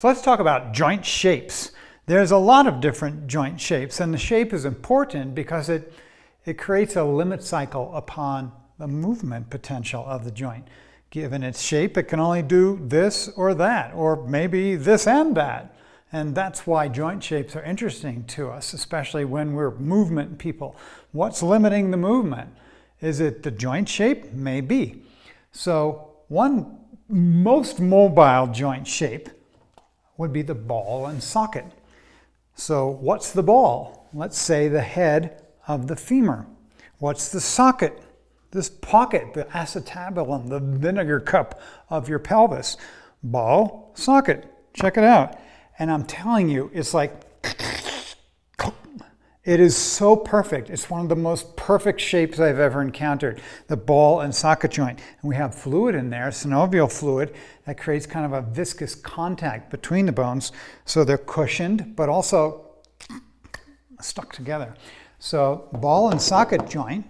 So let's talk about joint shapes. There's a lot of different joint shapes, and the shape is important because it creates a limit cycle upon the movement potential of the joint. Given its shape, it can only do this or that, or maybe this and that. And that's why joint shapes are interesting to us, especially when we're movement people. What's limiting the movement? Is it the joint shape? Maybe. So one most mobile joint shape would be the ball and socket. So what's the ball? Let's say the head of the femur. What's the socket? This pocket, the acetabulum, the vinegar cup of your pelvis. Ball, socket. Check it out. And I'm telling you, it's like, it is so perfect. It's one of the most perfect shapes I've ever encountered, the ball and socket joint. And we have fluid in there, synovial fluid, that creates kind of a viscous contact between the bones. So they're cushioned, but also stuck together. So ball and socket joint.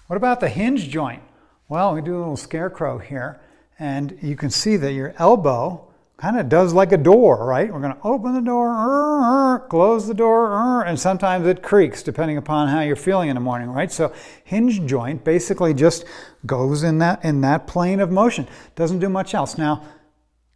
What about the hinge joint? Well, we do a little scarecrow here, and you can see that your elbow kind of does like a door, right? We're going to open the door, close the door, and sometimes it creaks depending upon how you're feeling in the morning, right? So hinge joint basically just goes in that plane of motion. Doesn't do much else. Now,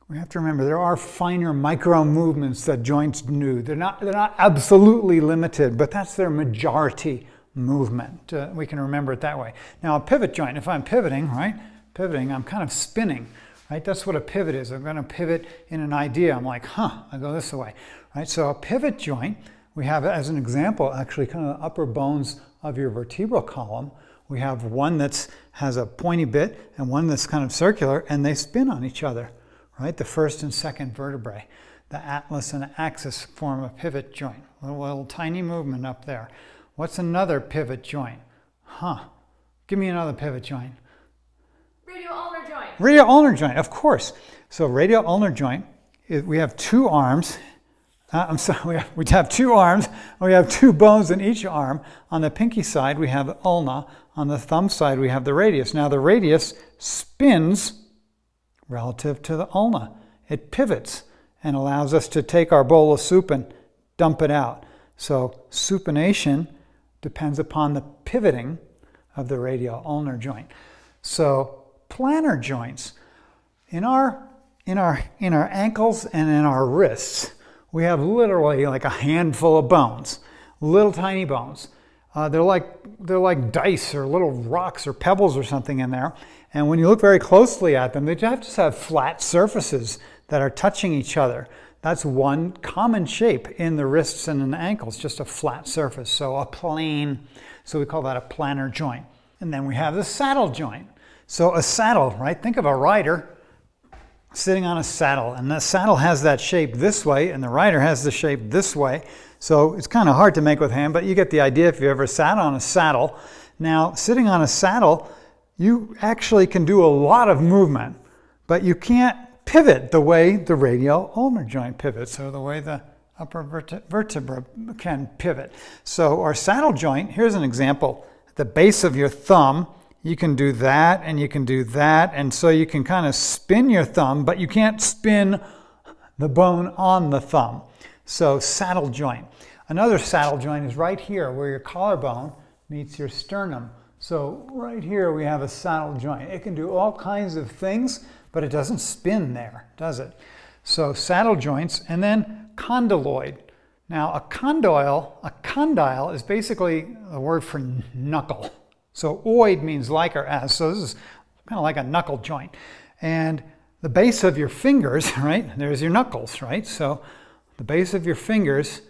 we have to remember there are finer micro movements that joints do. They're not absolutely limited, but that's their majority movement. We can remember it that way. Now, a pivot joint, if I'm pivoting, right? Pivoting, I'm kind of spinning. Right? That's what a pivot is. I'm going to pivot in an idea. I'm like, I go this way. Right? So a pivot joint, we have as an example, actually kind of the upper bones of your vertebral column. We have one that has a pointy bit and one that's kind of circular, and they spin on each other. Right? The first and second vertebrae. The atlas and axis form a pivot joint. A little tiny movement up there. What's another pivot joint? Give me another pivot joint. Radial ulnar joint, of course. So radial ulnar joint, we have two arms. We have two arms. We have two bones in each arm. On the pinky side, we have the ulna. On the thumb side, we have the radius. Now the radius spins relative to the ulna. It pivots and allows us to take our bowl of soup and dump it out. So supination depends upon the pivoting of the radial ulnar joint. So plantar joints. In our ankles and in our wrists, we have literally like a handful of bones, little tiny bones. They're like dice or little rocks or pebbles or something in there. And when you look very closely at them, they just have flat surfaces that are touching each other. That's one common shape in the wrists and in the ankles, just a flat surface. So a plane, so we call that a plantar joint. And then we have the saddle joint. So a saddle, right? Think of a rider sitting on a saddle, and the saddle has that shape this way, and the rider has the shape this way. So it's kind of hard to make with hand, but you get the idea if you ever sat on a saddle. Now, sitting on a saddle, you actually can do a lot of movement, but you can't pivot the way the radial ulnar joint pivots, or the way the upper vertebra can pivot. So our saddle joint, here's an example. At the base of your thumb, you can do that, and you can do that, and so you can kind of spin your thumb, but you can't spin the bone on the thumb. So saddle joint. Another saddle joint is right here where your collarbone meets your sternum. So right here we have a saddle joint. It can do all kinds of things, but it doesn't spin there, does it? So saddle joints, and then condyloid. Now a condyle is basically the word for knuckle. So oid means like or as, so this is kind of like a knuckle joint. And the base of your fingers, right, there's your knuckles, right? So the base of your fingers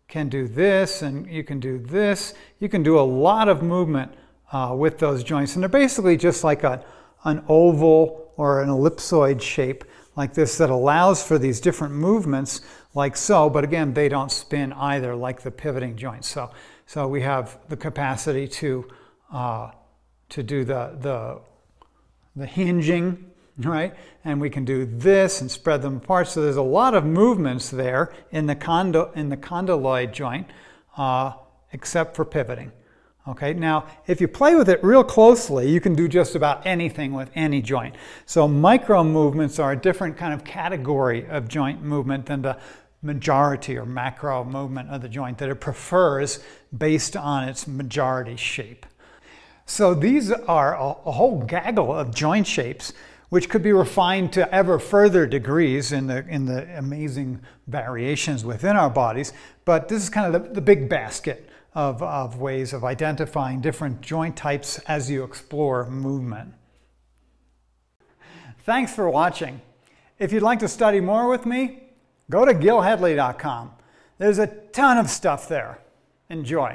can do this, and you can do this. You can do a lot of movement with those joints. And they're basically just like an oval or an ellipsoid shape like this that allows for these different movements like so, but again, they don't spin either like the pivoting joints. So we have the capacity to do the hinging, right? And we can do this and spread them apart. So there's a lot of movements there in the condyloid joint, except for pivoting. Okay, now if you play with it real closely, you can do just about anything with any joint. So micro movements are a different kind of category of joint movement than the majority or macro movement of the joint that it prefers based on its majority shape. So these are a whole gaggle of joint shapes which could be refined to ever further degrees in the amazing variations within our bodies. But this is kind of the big basket of ways of identifying different joint types as you explore movement. Thanks for watching. If you'd like to study more with me, go to gilhedley.com. There's a ton of stuff there. Enjoy.